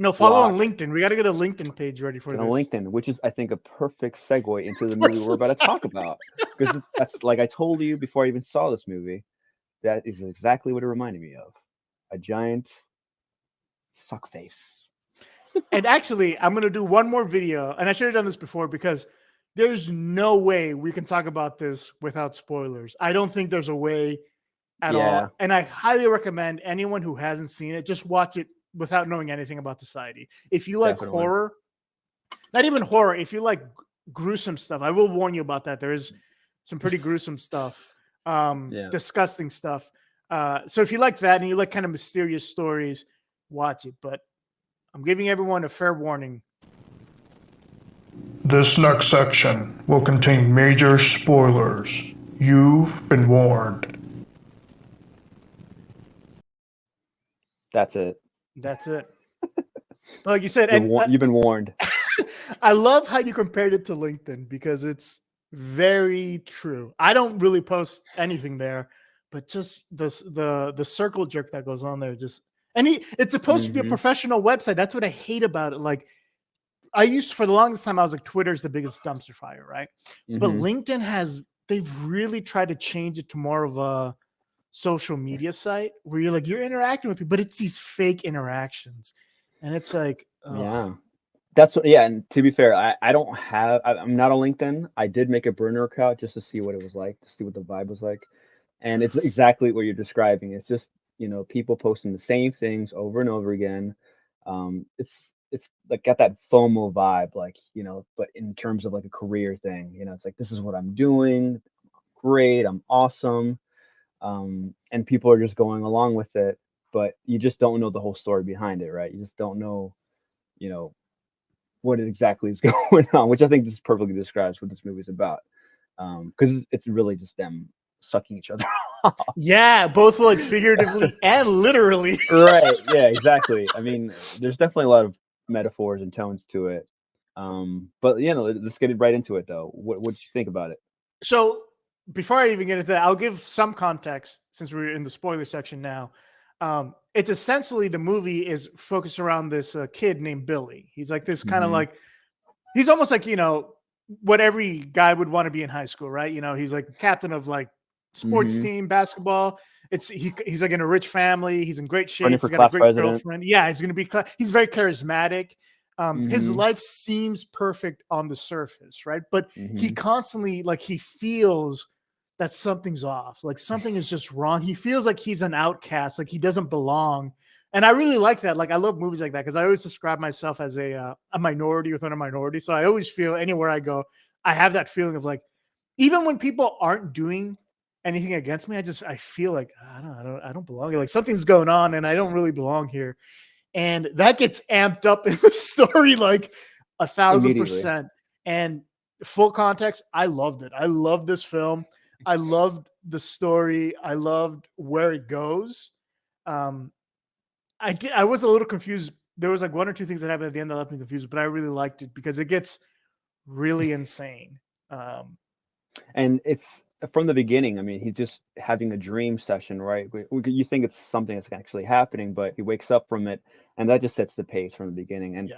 No, follow on block LinkedIn. We got to get a LinkedIn page ready for on this. LinkedIn, which is, I think, a perfect segue into the movie we're about to talk about. Because that's like I told you before I even saw this movie, that is exactly what it reminded me of. A giant suck face. And actually, I'm going to do one more video. And I should have done this before because there's no way we can talk about this without spoilers. I don't think there's a way at all. And I highly recommend anyone who hasn't seen it, just watch it without knowing anything about society. If you like Definitely. horror, not even horror, if you like gruesome stuff, I will warn you about that. There is some pretty gruesome stuff, disgusting stuff. So if you like that and you like kind of mysterious stories, watch it. But I'm giving everyone a fair warning. This next section will contain major spoilers. You've been warned. That's it. That's it. Like you said, you've been warned. I love how you compared it to LinkedIn because it's very true. I don't really post anything there, but just the circle jerk that goes on there, it's supposed to be a professional website. That's what I hate about it. Like for the longest time, I was like, Twitter's the biggest dumpster fire, right? But LinkedIn they've really tried to change it to more of a social media site where you're interacting with people, but it's these fake interactions. And it's like, yeah, that's what, and to be fair, I'm not on LinkedIn. I did make a burner account just to see what it was like, to see what the vibe was like. And it's exactly what you're describing. It's just, people posting the same things over and over again. It's like got that FOMO vibe, like, but in terms of like a career thing, it's like, this is what I'm doing. Great. I'm awesome. And people are just going along with it, but you just don't know the whole story behind it, right? You just don't know, what it exactly is going on, which I think just perfectly describes what this movie is about. Because it's really just them sucking each other off. Yeah, both like figuratively and literally. Right. Yeah, exactly. I mean, there's definitely a lot of metaphors and tones to it. But let's get right into it though. What did you think about it? So before I even get into that, I'll give some context since we're in the spoiler section now. It's essentially the movie is focused around this kid named Billy. He's like this kind of like, he's almost like, what every guy would want to be in high school, right? He's like captain of like sports team, basketball. He's like in a rich family. He's in great shape. He's got a great girlfriend. Yeah, he's going to be, he's very charismatic. His life seems perfect on the surface, right? But he constantly, like, he feels that something's off, like something is just wrong. He feels like he's an outcast, like he doesn't belong. And I really like that. Like, I love movies like that because I always describe myself as a minority within a minority. So I always feel anywhere I go, I have that feeling of like, even when people aren't doing anything against me, I feel like I don't belong here. Like something's going on and I don't really belong here. And that gets amped up in the story like 1,000%. And full context, I loved it. I loved this film. I loved the story. I loved where it goes. I was a little confused. There was like one or two things that happened at the end that left me confused, but I really liked it because it gets really insane. And it's from the beginning. I mean, he's just having a dream session, right? You think it's something that's actually happening, but he wakes up from it, and that just sets the pace from the beginning. And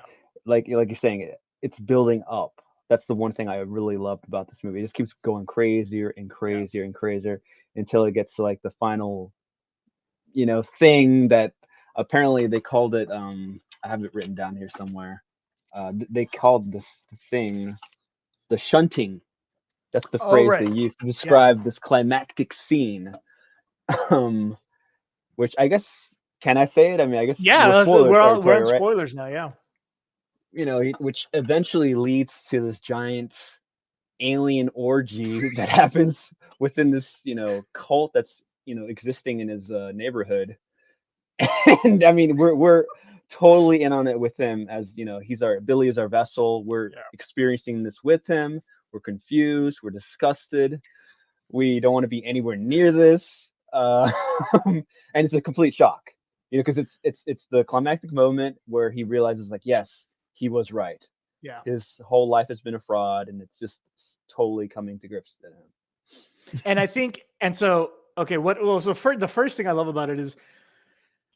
like you're saying, it's building up. That's the one thing I really loved about this movie. It just keeps going crazier and crazier and crazier until it gets to like the final, thing that apparently they called it. I have it written down here somewhere. They called this thing the shunting. That's the phrase they used to describe this climactic scene. Which I guess, can I say it? I mean, I guess we're on spoilers now. Yeah. Which eventually leads to this giant alien orgy that happens within this, cult that's, existing in his neighborhood. And I mean, we're totally in on it with him, as Billy is our vessel. We're experiencing this with him. We're confused. We're disgusted. We don't want to be anywhere near this. And it's a complete shock, because it's the climactic moment where he realizes, like, yes, he was right. Yeah. His whole life has been a fraud, and it's just totally coming to grips with him. And I think, so the first thing I love about it is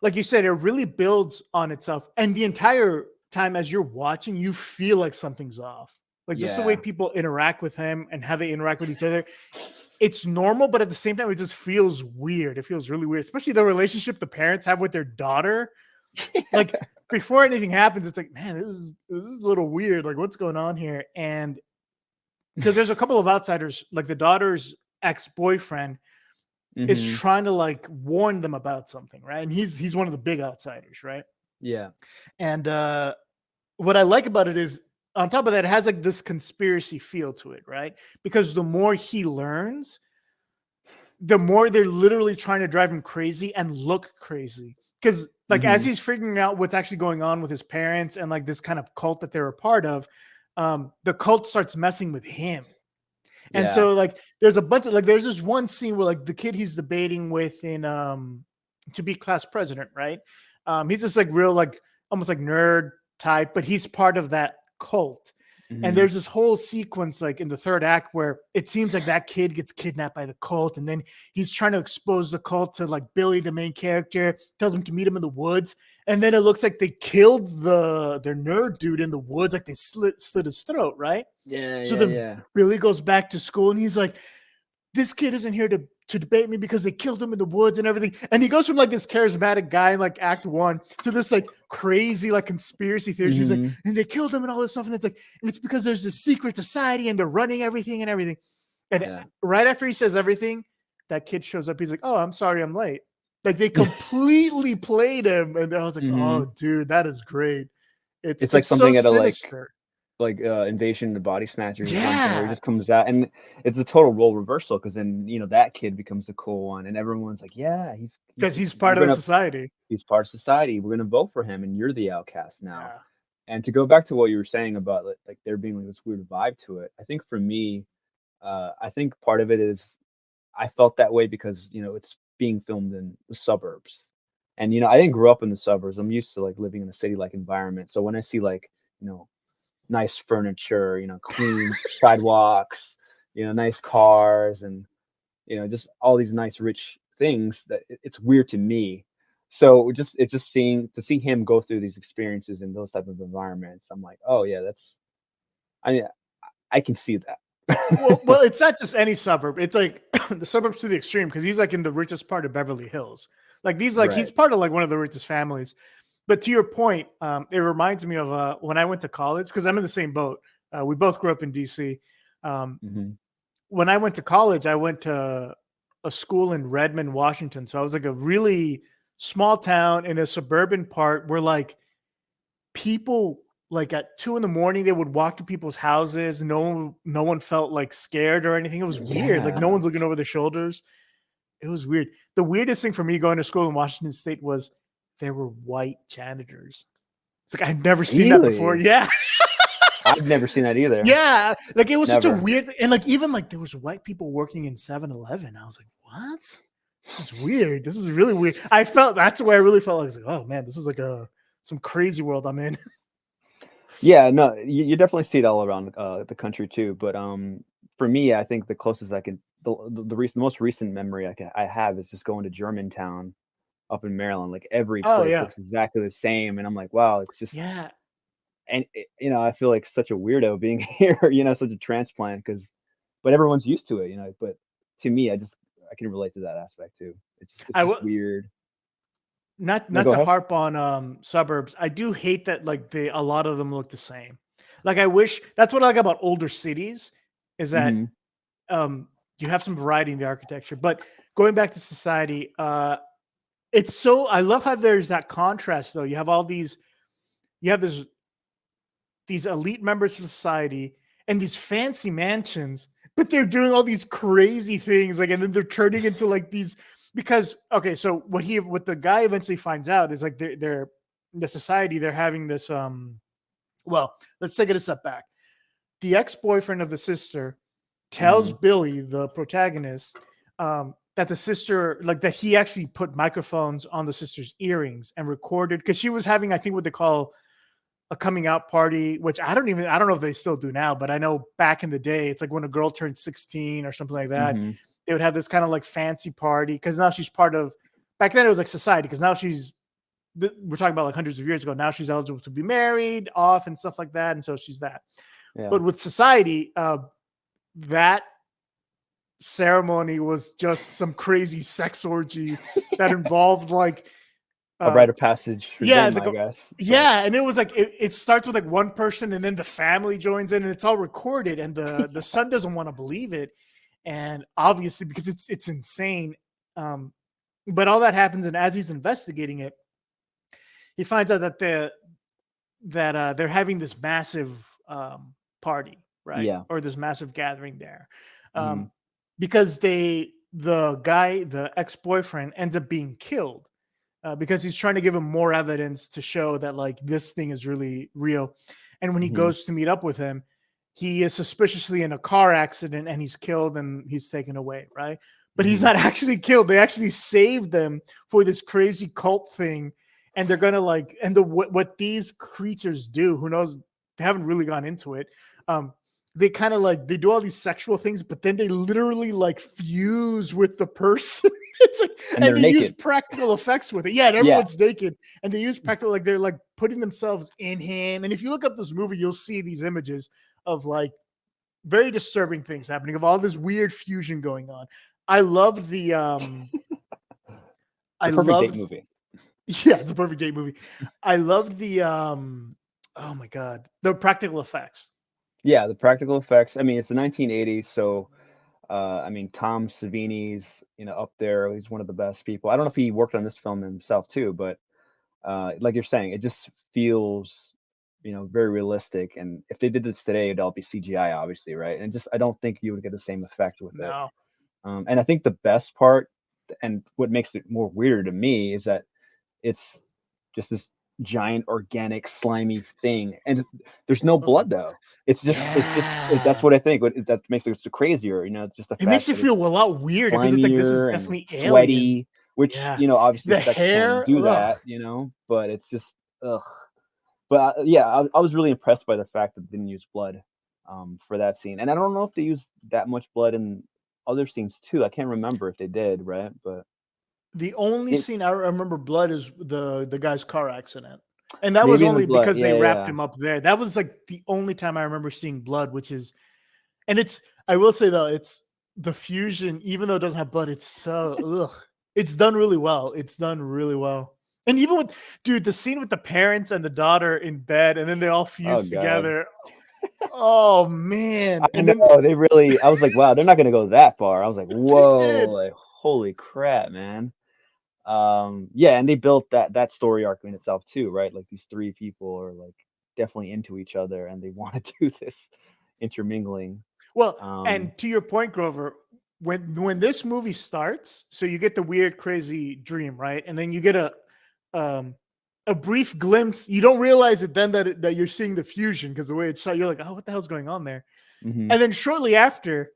like you said, it really builds on itself. And the entire time as you're watching, you feel like something's off. Like just the way Yeah. people interact with him and how they interact with each other. It's normal, but at the same time, it just feels weird. It feels really weird, especially the relationship the parents have with their daughter. Like before anything happens, it's like, man, this is a little weird. Like, what's going on here? And because there's a couple of outsiders, like the daughter's ex-boyfriend is Hmm. trying to like warn them about something, right? And he's one of the big outsiders, right? Yeah. And what I like about it is on top of that, it has like this conspiracy feel to it, right? Because the more he learns, the more they're literally trying to drive him crazy and look crazy. Because like as Hmm. he's figuring out what's actually going on with his parents and like this kind of cult that they're a part of, the cult starts messing with him. And Yeah. so like there's a bunch of like there's this one scene where like the kid he's debating with in to be class president, right? He's just like real like almost like nerd type, but he's part of that cult. And Hmm. there's this whole sequence like in the third act where it seems like that kid gets kidnapped by the cult, and then he's trying to expose the cult to like Billy, the main character, tells him to meet him in the woods, and then it looks like they killed their nerd dude in the woods, like they slit his throat, right? Yeah. So Yeah. then Yeah. Billy goes back to school and he's like, this kid isn't here to debate me because they killed him in the woods and everything. And he goes from like this charismatic guy in like act one to this like crazy like conspiracy theory. He's like, Hmm. and they killed him and all this stuff. And it's like, and it's because there's this secret society and they're running everything and everything. And Yeah. right after he says everything, that kid shows up. He's like, oh, I'm sorry, I'm late. Like they completely played him. And I was like, Hmm. oh, dude, that is great. It's like It's so something at a sinister. Invasion of the Body Snatchers or something, where he Yeah. just comes out and it's a total role reversal, because then that kid becomes the cool one and everyone's like, yeah, Because he's we're part of the gonna society. he's part of society, we're gonna vote for him, and you're the outcast now. Yeah. And to go back to what you were saying about like there being like this weird vibe to it, I think for me, I think part of it is I felt that way because it's being filmed in the suburbs, and I didn't grow up in the suburbs. I'm used to like living in a city like environment. So when I see like you know nice furniture, clean sidewalks, nice cars, and just all these nice rich things, that it's weird to me. So it's just seeing to see him go through these experiences in those type of environments. I'm like, oh yeah, I mean, I can see that. Well, it's not just any suburb. It's like the suburbs to the extreme because he's like in the richest part of Beverly Hills. Like he's Right. part of like one of the richest families. But to your point, it reminds me of when I went to college because I'm in the same boat. We both grew up in DC. Um, Hmm. when I went to college, I went to a school in Redmond, Washington. So I was like a really small town in a suburban part where like people like at 2 in the morning they would walk to people's houses. No one felt like scared or anything. It was weird. Like no Yeah. one's looking over their shoulders. It was weird. The weirdest thing for me going to school in Washington State was there were white janitors. It's like I'd never seen that before. Really? Yeah. I've never seen that either. Yeah. Like it was such a Never. weird and like even like there was white people working in 7-Eleven. I was like, what? This is weird. This is really weird. That's where I really felt like, I was like, oh man, this is like some crazy world I'm in. Yeah, no, you definitely see it all around the country too. But for me, I think the closest I can, most recent memory I have is just going to Germantown up in Maryland. Like every Oh place yeah. looks exactly the same, and I'm like, wow, it's just, Yeah. and I feel like such a weirdo being here, such a transplant, but everyone's used to it, But to me, I can relate to that aspect too. It's I just w- weird. not No, not go to ahead. harp on suburbs. I do hate that like a lot of them look the same. Like I wish that's what I like about older cities is that Hmm. um you have some variety in the architecture. But going back to society, it's so I love how there's that contrast though. You have these elite members of society and these fancy mansions, but they're doing all these crazy things, like, and then they're turning into like these because okay, so what the guy eventually finds out is like they're the society they're having this well, let's take it a step back. The ex-boyfriend of the sister tells Hmm. Billy, the protagonist, that the sister, like that he actually put microphones on the sister's earrings and recorded because she was having, I think, what they call a coming out party, which I don't know if they still do now, but I know back in the day, it's like when a girl turned 16 or something like that, Hmm. they would have this kind of like fancy party because now she's part of, back then it was like society because now she's we're talking about like hundreds of years ago. Now she's eligible to be married off and stuff like that. And so she's that. Yeah. But with society, that ceremony was just some crazy sex orgy that involved like a rite of passage for yeah, them, I guess. yeah, and it was like it starts with like one person, and then the family joins in, and it's all recorded, and the son doesn't want to believe it, and obviously because it's insane. But all that happens, and as he's investigating it, he finds out that they're having this massive party, right? Yeah. Or this massive gathering there, Mhm. because the ex-boyfriend ends up being killed. Because he's trying to give him more evidence to show that like this thing is really real. And when he Mhm. goes to meet up with him, he is suspiciously in a car accident and he's killed and he's taken away, right? But he's Mhm. not actually killed. They actually saved them for this crazy cult thing. And they're gonna like, and what these creatures do, who knows, they haven't really gone into it. They kind of like they do all these sexual things, but then they literally like fuse with the person. It's like, And they're they use naked. practical effects with it. Yeah, and Yeah. everyone's naked, and they use practical, like they're like putting themselves in him. And if you look up this movie, you'll see these images of like very disturbing things happening, of all this weird fusion going on. I loved the I The perfect loved date movie. yeah, it's a perfect date movie. I loved the oh my god, the practical effects. Yeah, the practical effects. I mean, it's the 1980s, so I mean, Tom Savini's, up there. He's one of the best people. I don't know if he worked on this film himself too, but like you're saying, it just feels, very realistic. And if they did this today, it'd all be CGI, obviously, right? And just I don't think you would get the same effect with it. No. And I think the best part, and what makes it more weirder to me, is that it's just this giant organic slimy thing, and there's no blood though. That's Yeah. what I think. That makes it so crazier. It's just the It makes fact you that it's feel a lot weirder because it's like this is slimier and definitely aliens. sweaty, which Yeah. obviously The sex can hair, do ugh. that, but it's just ugh. But yeah, I was really impressed by the fact that they didn't use blood for that scene, and I don't know if they used that much blood in other scenes too. I can't remember if they did, right? But The only it, scene I remember blood is the guy's car accident. And that was maybe in the only blood, because they yeah, wrapped yeah. him up there. That was like the only time I remember seeing blood, which is, and it's, I will say though, it's the fusion, even though it doesn't have blood, it's so, ugh. It's done really well. It's done really well. And even with, dude, the scene with the parents and the daughter in bed, and then they all Oh fuse God. together. Oh man. I And then know, they really I was like, "Wow, they're not gonna go that far." I was like, they "Whoa, did. like, holy crap, man." Yeah, and they built that story arc in itself too, right? Like, these 3 people are, like, definitely into each other, and they wanna do this intermingling. Well, Um and to your point, Grover, when this movie starts, so you get the weird, crazy dream, right? And then you get um a brief glimpse. You don't realize it then that you're seeing the fusion because the way it's shot, you're like, oh, what the hell's going on there? Mhm. And then shortly after,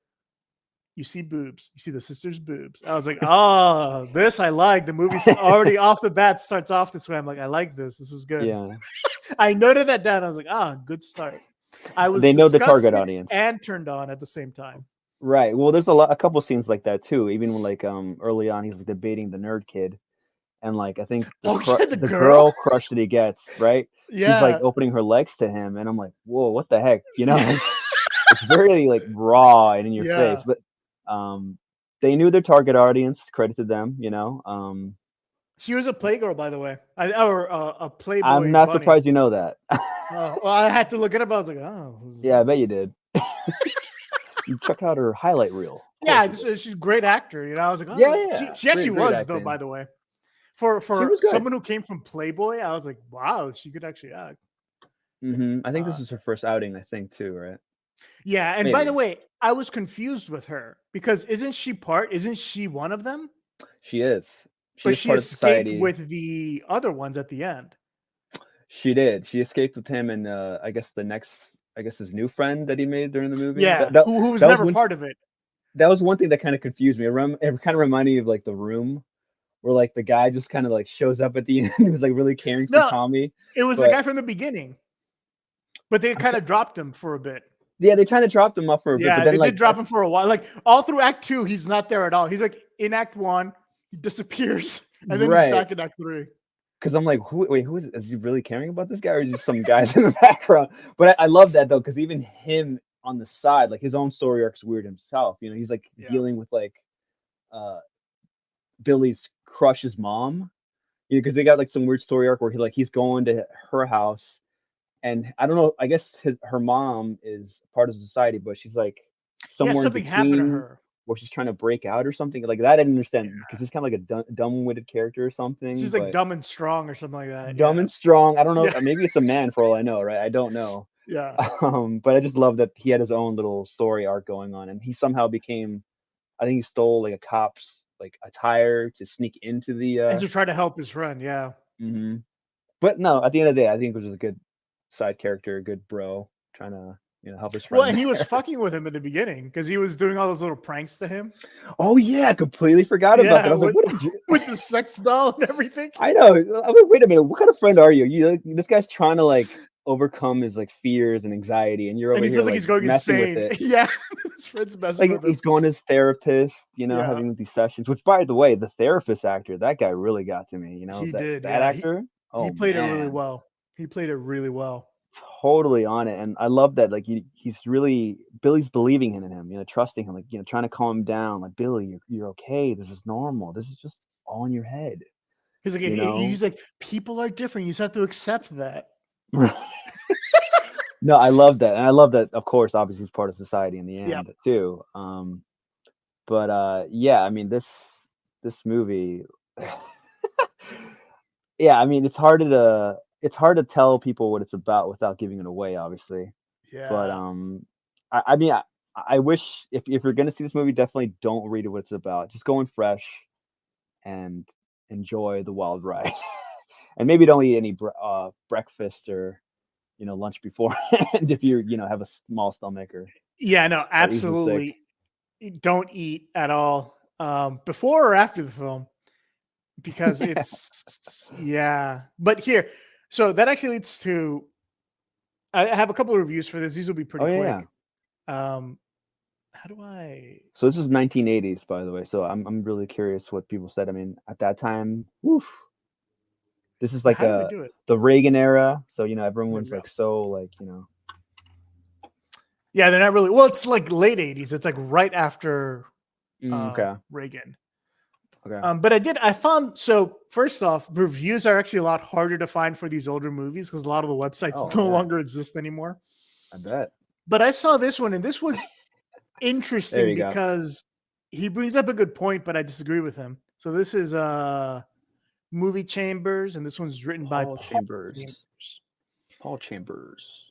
you see boobs. You see the sister's boobs. I was like, oh, this I like. The movie's already off the bat starts off this way. I'm like, I like this. This is good. Yeah. I noted that down. I was like, good start. I was They know the target disgusted audience. and turned on at the same time. Right, well, there's a couple scenes like that too, even when, like, early on, he's, like, debating the nerd kid, and, like, I think Oh yeah, the the girl. girl crush that he gets, right? She's, like, Yeah. opening her legs to him, and I'm like, "Whoa, what the heck?" Yeah. It's very, like, raw and in your face, Yeah. but, they knew their target audience, credit to them, She was a playgirl, by the way. Or a I'm Playboy not bunny. surprised you know that. Oh, well, I had to look it up. I was like, oh. Yeah, I bet you did. You check out her highlight reel. Of Yeah, course you did. she's a great actor. I was like, Yeah, oh, yeah, she actually great was though. acting. By the way, She for was good. someone who came from Playboy, I was like, wow, she could actually act. I think this Uh, was her first outing, I think, too, right? yeah, and by the Maybe. way, I was confused with her because isn't she one of them? She is. She But is she part of escaped society. with the other ones at the end. She did. She escaped with him and, I guess his new friend that he made during the movie. Yeah, That that who was that was never one part of it. that was one thing that kinda confused me. It kinda reminded me of, like, The Room, where, like, the guy just kinda, like, shows up at the end. He was, like, really caring for No, Tommy, it was the but guy from the beginning, but they I'm try kind of dropped him for a bit. yeah, they kinda dropped him off for a bit, but Yeah, then, they did like, drop him for a while. Like all through Act 2, he's not there at all. He's like in Act 1, he disappears, and then he's right. back in Act 3. because I'm like, who is it? Is he really caring about this guy, or is he some guys in the background? But I love that though, because even him on the side, like his own story arc's weird himself. You know, he's like Yeah. dealing with like uh Billy's crush's mom. You know, because they got like some weird story arc where he's going to her house, and I don't know. I guess her mom is part of society, but she's like Yeah, somewhere in something happened to between her. where she's trying to break out or something. Like that, I didn't Yeah. understand because he's kind of like a dumb-witted character or something. She's like But dumb and strong or something like that. dumb Yeah. and strong. I don't know. Yeah. Maybe it's a man for all I know, right? I don't know. Yeah. But I just love that he had his own little story arc going on, and he somehow became. I think he stole like a cop's like attire to sneak into the. And to try to help his friend. Yeah. Mhm. But no, at the end of the day, I think it was just a good side character, a good bro trying to help his friend. Well, and he was there. fucking with him at the beginning because he was doing all those little pranks to him. Oh yeah, I completely forgot about that. I was with, like, what did you? with the sex doll and everything. I know. I'm like, wait a minute. What kind of friend are you? This guy's trying to like overcome his like fears and anxiety, and you're over And he here feels like like he's going messing insane. with it. Yeah. His friend's messing Like with him. he's going to his therapist, Yeah. having these sessions. Which, by the way, the therapist actor, that guy really got to me. He did. That Yeah. actor. He played it really man. well. He played it really well. Totally on it, and I love that. Like he's really Billy's believing in him, trusting him, like trying to calm him down. Like Billy, you're okay. This is normal. This is just all in your head. He's like, You know? he's like, people are different. You just have to accept that. No, I love that, and I love that. Of course, obviously, he's part of society in the end Yep. too. But yeah, I mean this movie. Yeah, I mean it's hard to tell people what it's about without giving it away, obviously. Yeah. But I mean I wish if you're gonna see this movie, definitely don't read it what it's about. Just go in fresh and enjoy the wild ride. And maybe don't eat any breakfast or lunch beforehand if you have a small stomach or Yeah, no, easily sick. absolutely. Don't eat at all before or after the film because it's yeah. But here, so that actually leads to I have a couple of reviews for this. These will be pretty Oh quick. yeah. How do I? So this is 1980s, by the way. So I'm really curious what people said. I mean, at that time, woof. This is like How do I do it? the Reagan era. So everyone's go. like so Yeah, they're not really. Well, it's like late 80s. It's like right after okay. Reagan. Okay. But I found, so first off, reviews are actually a lot harder to find for these older movies because a lot of the websites no longer exist anymore. I bet. But I saw this one, and this was There interesting you go. because he brings up a good point, but I disagree with him. So this is Movie Chambers, and this one's written by Paul Paul Chambers. Chambers. Paul Chambers.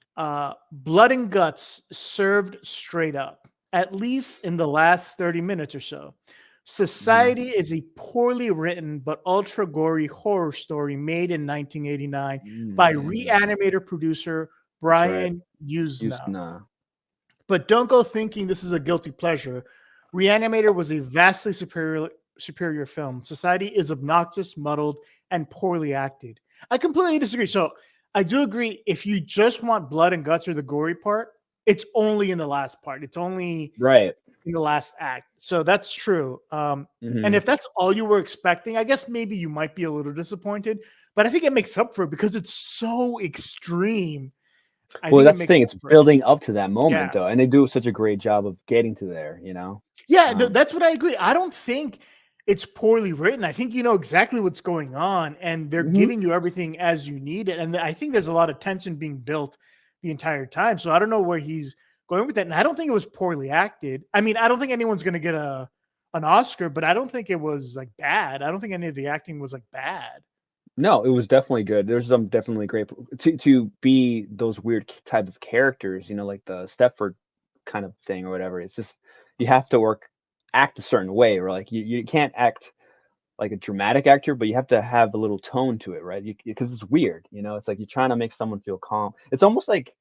Blood and guts served straight up, at least in the last 30 minutes or so. Society is a poorly written but ultra gory horror story made in 1989 by Reanimator producer Brian Yuzna. But don't go thinking this is a guilty pleasure. Reanimator was a vastly superior film. Society is obnoxious, muddled, and poorly acted. I completely disagree. So I do agree. If you just want blood and guts or the gory part, it's only in the last part. It's only right in the last act. So that's true. And if that's all you were expecting, I guess maybe you might be a little disappointed. But I think it makes up for it because it's so extreme. Well, that's the thing. It's building up to that moment, though, and they do such a great job of getting to there. Yeah, that's what I agree. I don't think it's poorly written. I think you know exactly what's going on, and they're giving you everything as you need it. And I think there's a lot of tension being built the entire time. So I don't know where he's going with that. And I don't think it was poorly acted. I mean, I don't think anyone's going to get an Oscar, but I don't think it was like bad. I don't think any of the acting was like bad. No, it was definitely good. There's some definitely great to be those weird type of characters, like the Stepford kind of thing or whatever. It's just you have to act a certain way, or like you can't act like a dramatic actor, but you have to have a little tone to it, right? Because it's weird, it's like you're trying to make someone feel calm. It's almost like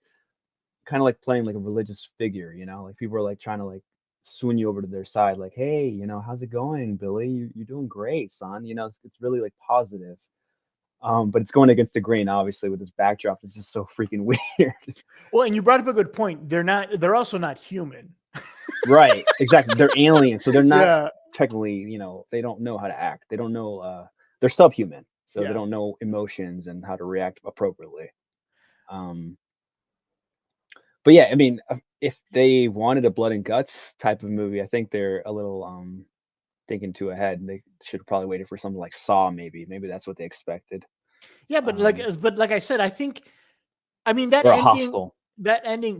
kind of like playing like a religious figure, like people are like trying to like swoon you over to their side, like, hey, how's it going, Billy? You're doing great, son. It's really like positive. But it's going against the grain, obviously, with this backdrop. It's just so freaking weird. Well, and you brought up a good point. They're also not human. Right. Exactly. They're aliens. So they're not technically, they don't know how to act. They don't know, they're subhuman. so they Yeah. don't know emotions and how to react appropriately. Um, but yeah, I mean, if they wanted a blood and guts type of movie, I think they're a little thinking too ahead. And they should have probably waited for something like Saw, maybe. Maybe that's what they expected. Yeah, Um, but like I said, I think, I mean, that or a ending, Hostel.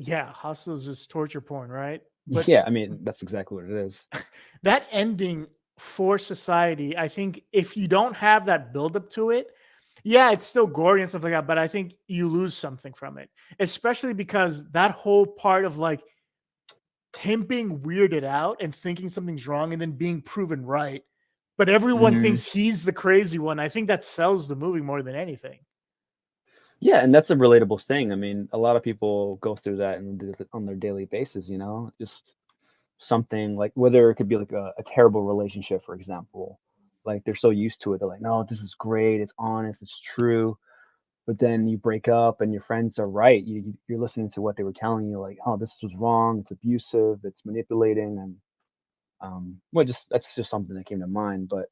yeah, Hostel is just torture porn, right? But Yeah, I mean, that's exactly what it is. that ending for Society, I think if you don't have that buildup to it, yeah, it's still gory and stuff like that, but I think you lose something from it, especially because that whole part of like him being weirded out and thinking something's wrong and then being proven right, but everyone Mhm. thinks he's the crazy one. I think that sells the movie more than anything. Yeah, and that's a relatable thing. I mean, a lot of people go through that on their daily basis, just something like whether it could be like a terrible relationship, for example. Like they're so used to it. They're like, no, this is great. It's honest. It's true. But then you break up and your friends are right. You're listening to what they were telling you, like, oh, this was wrong. It's abusive. It's manipulating. And well, just that's just something that came to mind. But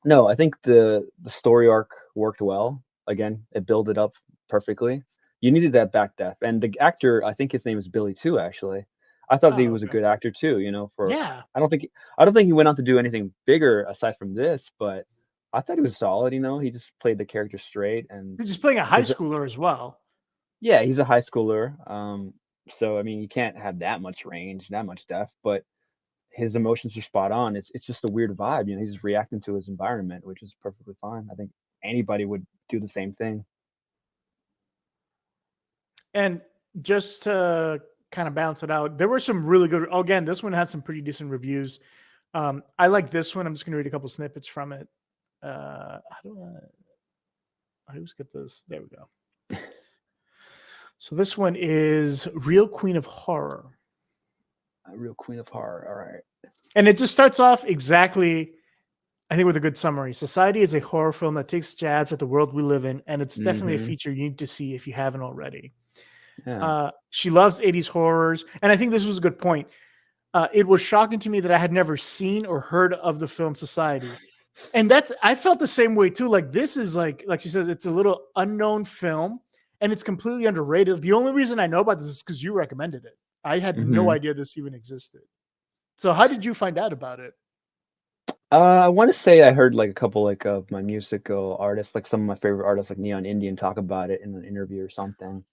no, I think the story arc worked well. Again, it built it up perfectly. You needed that back depth, and the actor, I think his name is Billy too. Actually, I thought that he Oh, was a okay. good actor too. For Yeah. I don't think he went on to do anything bigger aside from this, but I thought he was solid. He just played the character straight, and He's just playing a high his schooler as well. yeah, he's a high schooler. So I mean, you can't have that much range, that much depth, but his emotions are spot on. It's just a weird vibe. He's reacting to his environment, which is perfectly fine. I think anybody would do the same thing. And just to kind of balance it out, there were some really good. Again, this one had some pretty decent reviews. I like this one. I'm just going to read a couple snippets from it. How do I always get this? There we go. So this one is Real Queen of Horror. A real queen of horror. All right. And it just starts off exactly, I think, with a good summary. Society is a horror film that takes jabs at the world we live in, and it's definitely a Mm-hmm. feature you need to see if you haven't already. Yeah. She loves 80s horrors, and I think this was a good point. It was shocking to me that I had never seen or heard of the film Society. And I felt the same way too. Like this is like she says, it's a little unknown film and it's completely underrated. The only reason I know about this is because you recommended it. I had no Mm-hmm. idea this even existed. So how did you find out about it? I want to say I heard like a couple like of my musical artists, like some of my favorite artists, like Neon Indian, talk about it in an interview or something.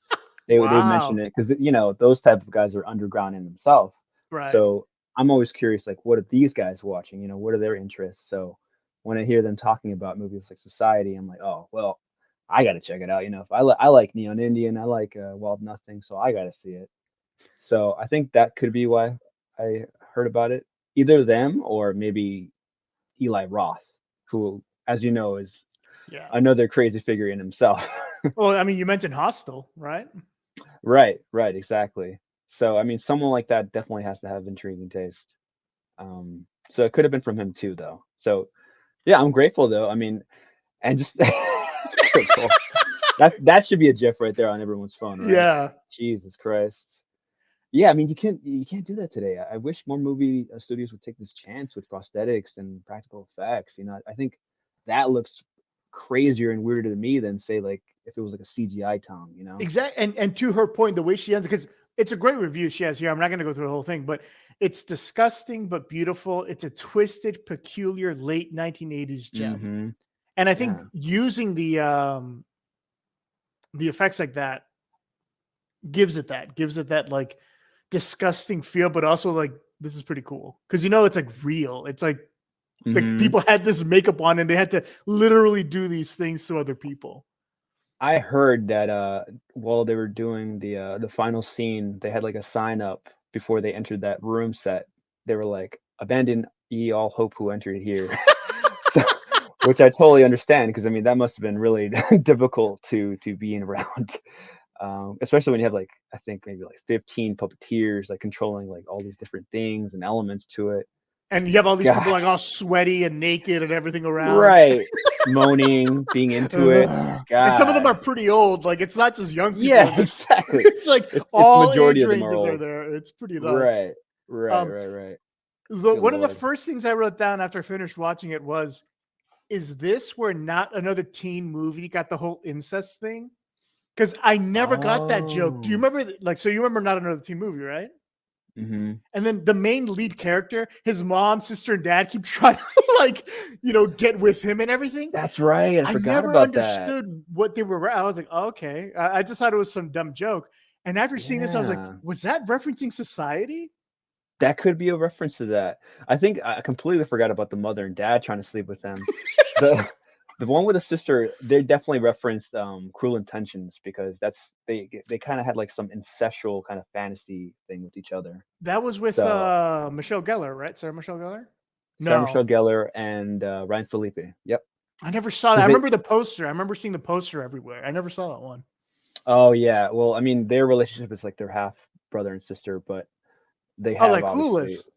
They would mention Wow. it because those type of guys are underground in themselves. Right. So I'm always curious, like, what are these guys watching? What are their interests? So when I hear them talking about movies like Society, I'm like, oh well, I got to check it out. If I like Neon Indian, I like Wild Nothing, so I got to see it. So I think that could be why I heard about it. Either them or maybe Eli Roth, who, as you know, is Yeah. another crazy figure in himself. Well, I mean, you mentioned Hostel, right? Right, exactly. So, I mean, someone like that definitely has to have intriguing taste. So it could have been from him too, though. So, yeah, I'm grateful though. I mean, and just grateful. That should be a GIF right there on everyone's phone, right? Yeah. Jesus Christ. Yeah, I mean, you can't do that today. I wish more movie studios would take this chance with prosthetics and practical effects. I think that looks crazier and weirder to me than say like if it was like a CGI tongue. Exactly. And to her point, the way she ends, because it's a great review she has here. I'm not going to go through the whole thing, but it's disgusting but beautiful. It's a twisted, peculiar late 1980s gem. Mm-hmm. And I think Yeah. using the effects like that gives it that like disgusting feel, but also like this is pretty cool because it's like real. It's like the Mm-hmm. people had this makeup on and they had to literally do these things to other people. I heard that while they were doing the final scene, they had like a sign up before they entered that room set. They were like, "Abandon ye all hope who entered here." So, which I totally understand because I mean that must have been really difficult to be around, especially when you have like I think maybe like 15 puppeteers like controlling like all these different things and elements to it. And you have all these people God, like all sweaty and naked and everything around. right? Moaning, being into it. And some of them are God, pretty old. Like it's not just young people yeah, in this. exactly. It's like It's the all majority age of them are ranges are old. there. It's pretty nuts. Right, right, Um, right, right. Good one of the lord. first things I wrote down after I finished watching it was is this where Not Another Teen Movie got the whole incest thing? Because I never got that joke. Do you Oh. remember? Like, so you remember Not Another Teen Movie, right? Mm-hmm. And then the main lead character, his mom, sister, and dad keep trying to like, get with him and everything. That's right. I I forgot never about that. understood what they were. I was like, oh, okay. I just thought it was some dumb joke. And after seeing this, I was like, Yeah. was that referencing Society? That could be a reference to that. I think I completely forgot about the mother and dad trying to sleep with them. The one with the sister, they definitely referenced Cruel Intentions, because they kind of had like some incestual kind of fantasy thing with each other. That was with So- Michelle Gellar, right? Sarah Michelle Gellar? Sarah No, Michelle Gellar and Ryan Felipe. Yep. I never saw that. I They- remember the poster. I remember seeing the poster everywhere. I never saw that one. Oh yeah. Well, I mean, their relationship is like they're half brother and sister, but they Oh, have like obviously- Clueless.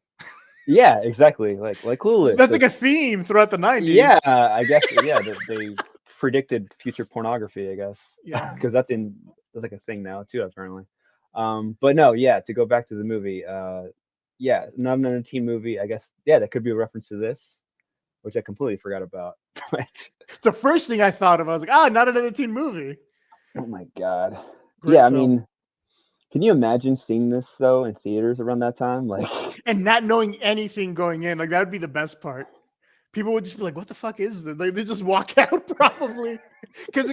Yeah, exactly. Like Clueless. That's like a theme throughout the 90s. Yeah, I guess. Yeah, they predicted future pornography, I guess. Yeah. Because that's like a thing now too, apparently. But no, yeah. To go back to the movie, yeah, Not Another Teen Movie. I guess, yeah, that could be a reference to this, which I completely forgot about. It's the first thing I thought of. I was like, Not Another Teen Movie. Oh my god. Great Yeah, I film. mean, can you imagine seeing this though in theaters around that time? Like, And not knowing anything going in. Like, that would be the best part. People would just be like, what the fuck is this? Like, they just walk out probably. Because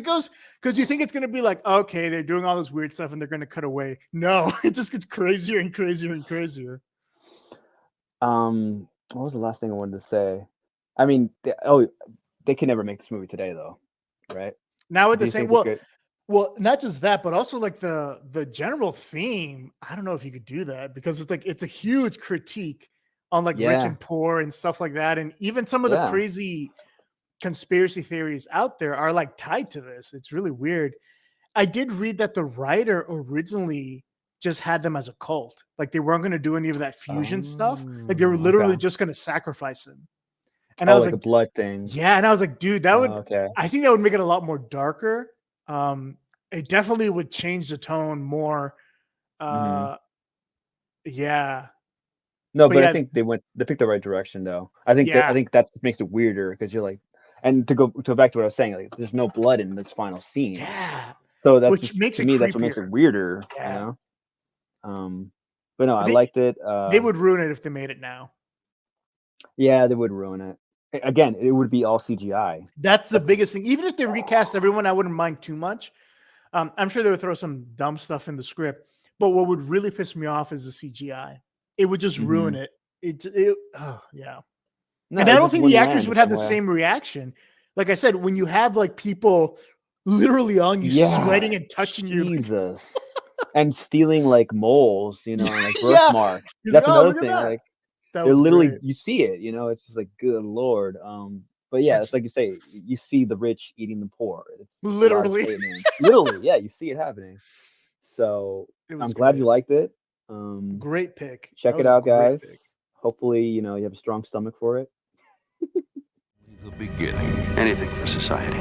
you think it's going to be like, okay, they're doing all this weird stuff and they're going to cut away. No, it just gets crazier and crazier and crazier. what was the last thing I wanted to say? I mean, they can never make this movie today though, right? Now with Do the you same, think they could? well, not just that, but also like the general theme. I don't know if you could do that, because it's like it's a huge critique on like rich Yeah. and poor and stuff like that, and even some of the Yeah. crazy conspiracy theories out there are like tied to this. It's really weird. I did read that the writer originally just had them as a cult, like they weren't going to do any of that fusion stuff. Like they were Oh, literally okay. just going to sacrifice him. And I Oh, was like like, a blood thing. yeah, and I was like, dude, that would. Oh, okay. I think that would make it a lot more darker. It definitely would change the tone more. Yeah. No, But but yeah. I think they picked the right direction though. I think Yeah. that makes it weirder, because you're like, and to go back to what I was saying, like there's no blood in this final scene. Yeah. So that's Which just, makes to it me, that's what makes creepier. it weirder, Yeah. you know? But no, I They- liked it. They would ruin it if they made it now. Yeah, they would ruin it. Again, it would be all CGI. That's the biggest thing. Even if they recast everyone, I wouldn't mind too much. I'm sure they would throw some dumb stuff in the script, but what would really piss me off is the CGI. It would just ruin it. Oh yeah. No, And it I don't just think the wouldn't actors land would have the way. same reaction. Like I said, when you have like people literally on you, Yeah, sweating and touching you, like, Jesus. And stealing like moles, and like Yeah. birthmarks. He's That's like, "Oh, another look at thing. that." Like that they're was literally, great. you see it, it's just like, good Lord. But yeah, That's- it's like you say, you see the rich eating the poor. It's a large Literally. statement. Literally, yeah, you see it happening. So It was I'm glad you great. liked it. Great pick. Check That it was a out, great guys. pick. Hopefully, you have a strong stomach for it. The beginning. Anything for society.